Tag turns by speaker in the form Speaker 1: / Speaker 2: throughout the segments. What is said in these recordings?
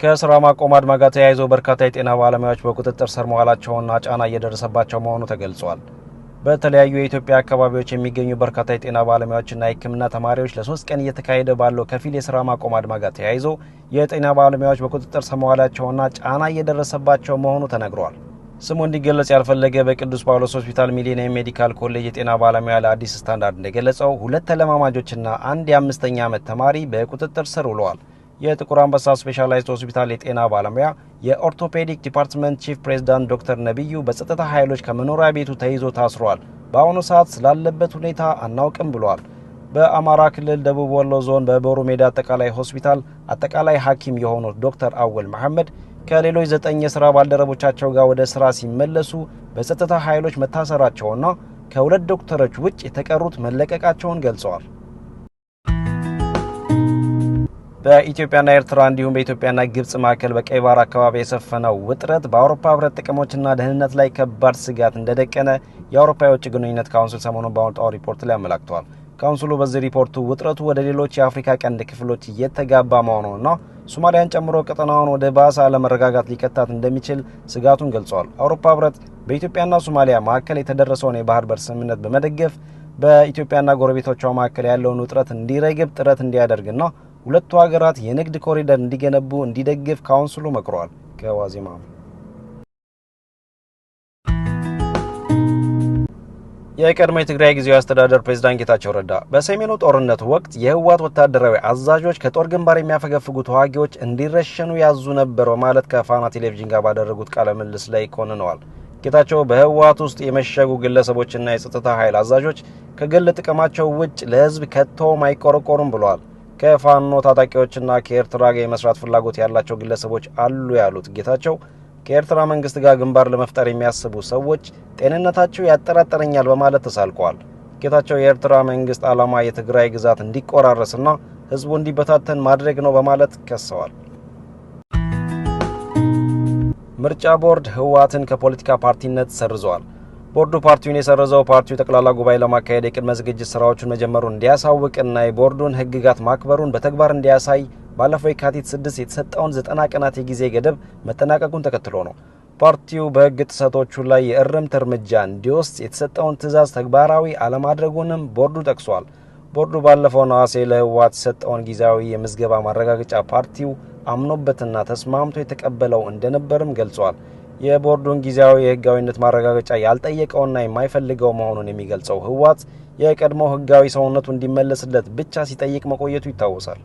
Speaker 1: ከስራ ማቆም አድማ ጋር ተያይዞ በርካታ የጤና ባለሙያዎች በቁጥጥር ስር መዋላቸውና ጫና እየደረሰባቸው መሆኑ ተገልጿል። በተለያዩ የኢትዮጵያ አካባቢዎች የሚገኙ በርካታ የጤና ባለሙያዎችና የሕክምና ተማሪዎች ለ3 ቀን እየተካሄደ ባለው ከፊል የስራ ማቆም አድማ ጋር ተያይዞ የጤና ባለሙያዎች በቁጥጥር ስር መዋላቸውና ጫና እየደረሰባቸው መሆኑ ተነግሯል። ስሙ እንዲገለጽ ያልፈለገ በቅዱስ ጳውሎስ ሆስፒታል ሚሊኒየም ሜዲካል ኮሌጅ የጤና ባለሙያ ለአዲስ ስታንዳርድ እንደገለጸው 2 ተለማማጆችና አንድ የ5ኛ ዓመት ተማሪ በቁጥጥር ስር ውለዋል። የጥቁር አንበሳ ስፔሻላይዝድ ሆስፒታል የጤና ባለሙያ የኦርቶፔዲክ ዲፓርትመንት ቺፍ ፕሬዝዳንት ዶክተር ነብዩ በጸጥታ ኃይሎች ከመኖሪያ ቤቱ ተይዞ ታስሯል። በአሁኑ ሰዓት ስላለበት ሁኔታ አናውቅም ብሏል። በአማራ ክልል ደቡብ ወሎ ዞን በቦሩ ሜዳ አጠቃላይ ሆስፒታል አጠቃላይ ሐኪም የሆኑት ዶክተር አወል መሐመድ ከሌሎች 9 የሥራ ባልደረቦቻቸው ጋር ወደ ሥራ ሲመለሱ በጸጥታ ኃይሎች መታሰራቸውና ከ2 ዶክተሮች ውጭ የተቀሩት መለቀቃቸውን ገልጸዋል። በኢትዮጵያና ኤርትራ እንዲሁም በኢትዮጵያና ግብጽ መካከል በቀይ ባህር አካባቢ የሰፈነው ውጥረት በአውሮፓ ህብረት ጥቅሞችና ደህንነት ላይ ከባድ ስጋት እንደደቀነ የአውሮፓ የውጭ ግንኙነት ካውንስል ሰሞኑን ባወጣው ሪፖርት ላይ አመላክቷል። ካውንስሉ በዚህ ሪፖርቱ ውጥረቱ ወደ ሌሎች የአፍሪካ ቀንድ ክፍሎች እየተጋባ መሆኑንና ሶማሊያን ጨምሮ ቀጠናውን ወደ ባሰ አለመረጋጋት ሊከታት እንደሚችል ስጋቱን ገልጿል። አውሮፓ ህብረት በኢትዮጵያና ሶማሊያ መካከል የተደረሰውን የባህር በር ስምምነት በመደገፍ በኢትዮጵያና ጎረቤቶቿ መካከል ያለውን ውጥረት እንዲረግብ ጥረት እንዲያደርግና ሁለቱ ሀገራት የንግድ ኮሪደር እንዲገነቡ እንዲደግፍ ካውንስሉ መክሯል። ከዋዜማ የቀድሞ የትግራይ ጊዜያዊ አስተዳደር ፕሬዝዳንት ጌታቸው ረዳ በሰሜኑ ጦርነት ወቅት የህወሓት ወታደራዊ አዛዦች ከጦር ግንባር የሚያፈገፍጉ ተዋጊዎች እንዲረሸኑ ያዙ ነበር በማለት ከፋና ቴሌቪዥን ጋር ባደረጉት ቃለ ምልልስ ላይ ኮንነዋል። ጌታቸው በህወሓት ውስጥ የመሸጉ ግለሰቦችና የጸጥታ ኃይል አዛዦች ከግል ጥቅማቸው ውጭ ለህዝብ ከተውም አይቆረቆሩም ብለዋል። ከፋኖ ታጣቂዎችና ከኤርትራ ጋር የመስራት ፍላጎት ያላቸው ግለሰቦች አሉ ያሉት ጌታቸው ከኤርትራ መንግስት ጋር ግንባር ለመፍጠር የሚያስቡ ሰዎች ጤንነታቸው ያጠራጥረኛል በማለት ተሳልቀዋል። ጌታቸው የኤርትራ መንግስት ዓላማ የትግራይ ግዛት እንዲቆራረስና ህዝቡ እንዲበታተን ማድረግ ነው በማለት ከሰዋል። ምርጫ ቦርድ ህወሓትን ከፖለቲካ ፓርቲነት ሰርዟል። ቦርዱ ፓርቲውን የሰረዘው ፓርቲው ጠቅላላ ጉባኤ ለማካሄድ የቅድመ ዝግጅት ስራዎችን መጀመሩን እንዲያሳውቅና የቦርዱን ህግጋት ማክበሩን በተግባር እንዲያሳይ ባለፈው የካቲት 6 የተሰጠውን 90 ቀናት የጊዜ ገደብ መጠናቀቁን ተከትሎ ነው። ፓርቲው በህግ ጥሰቶቹ ላይ የእርምት እርምጃ እንዲወስድ የተሰጠውን ትዕዛዝ ተግባራዊ አለማድረጉንም ቦርዱ ጠቅሷል። ቦርዱ ባለፈው ነሐሴ ለህወሓት የሰጠውን ጊዜያዊ የምዝገባ ማረጋገጫ ፓርቲው አምኖበትና ተስማምቶ የተቀበለው እንደነበርም ገልጿል። የቦርዱን ጊዜያዊ የህጋዊነት ማረጋገጫ ያልጠየቀውና የማይፈልገው መሆኑን የሚገልጸው ህወሓት የቀድሞ ህጋዊ ሰውነቱ እንዲመለስለት ብቻ ሲጠይቅ መቆየቱ ይታወሳል።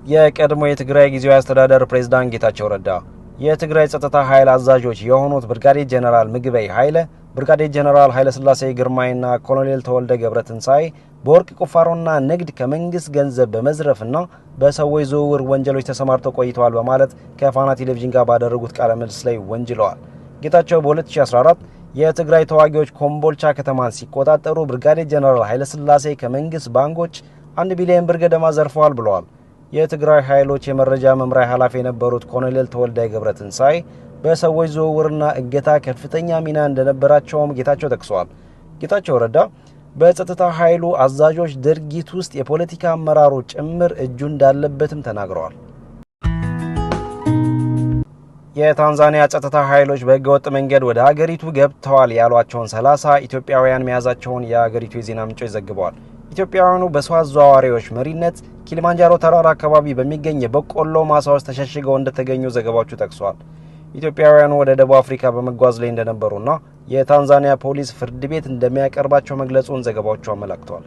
Speaker 1: የቀድሞ የትግራይ ጊዜያዊ አስተዳደር ፕሬዝዳንት ጌታቸው ረዳ የትግራይ ጸጥታ ኃይል አዛዦች የሆኑት ብርጋዴር ጀነራል ምግበይ ኃይለ፣ ብርጋዴር ጀነራል ኃይለ ሥላሴ ግርማይና ኮሎኔል ተወልደ ገብረትንሳኤ በወርቅ ቁፋሮና ንግድ ከመንግስት ገንዘብ በመዝረፍና በሰዎች ዝውውር ወንጀሎች ተሰማርተው ቆይተዋል በማለት ከፋና ቴሌቪዥን ጋር ባደረጉት ቃለ ምልልስ ላይ ወንጅለዋል። ጌታቸው በ2014 የትግራይ ተዋጊዎች ኮምቦልቻ ከተማን ሲቆጣጠሩ ብርጋዴር ጀነራል ኃይለ ሥላሴ ከመንግስት ባንኮች 1 ቢሊዮን ብር ገደማ ዘርፈዋል ብለዋል። የትግራይ ኃይሎች የመረጃ መምሪያ ኃላፊ የነበሩት ኮሎኔል ተወልደ ገብረትንሳኤ በሰዎች ዝውውርና እገታ ከፍተኛ ሚና እንደነበራቸውም ጌታቸው ጠቅሰዋል። ጌታቸው ረዳ በጸጥታ ኃይሉ አዛዦች ድርጊት ውስጥ የፖለቲካ አመራሩ ጭምር እጁ እንዳለበትም ተናግረዋል። የታንዛኒያ ጸጥታ ኃይሎች በህገወጥ መንገድ ወደ ሀገሪቱ ገብተዋል ያሏቸውን 30 ኢትዮጵያውያን መያዛቸውን የሀገሪቱ የዜና ምንጮች ዘግበዋል። ኢትዮጵያውያኑ በሰው አዘዋዋሪዎች መሪነት ኪሊማንጃሮ ተራራ አካባቢ በሚገኝ የበቆሎ ማሳዎች ተሸሽገው እንደተገኙ ዘገባዎቹ ጠቅሷል። ኢትዮጵያውያኑ ወደ ደቡብ አፍሪካ በመጓዝ ላይ እንደነበሩና የታንዛኒያ ፖሊስ ፍርድ ቤት እንደሚያቀርባቸው መግለጹን ዘገባዎቹ አመላክተዋል።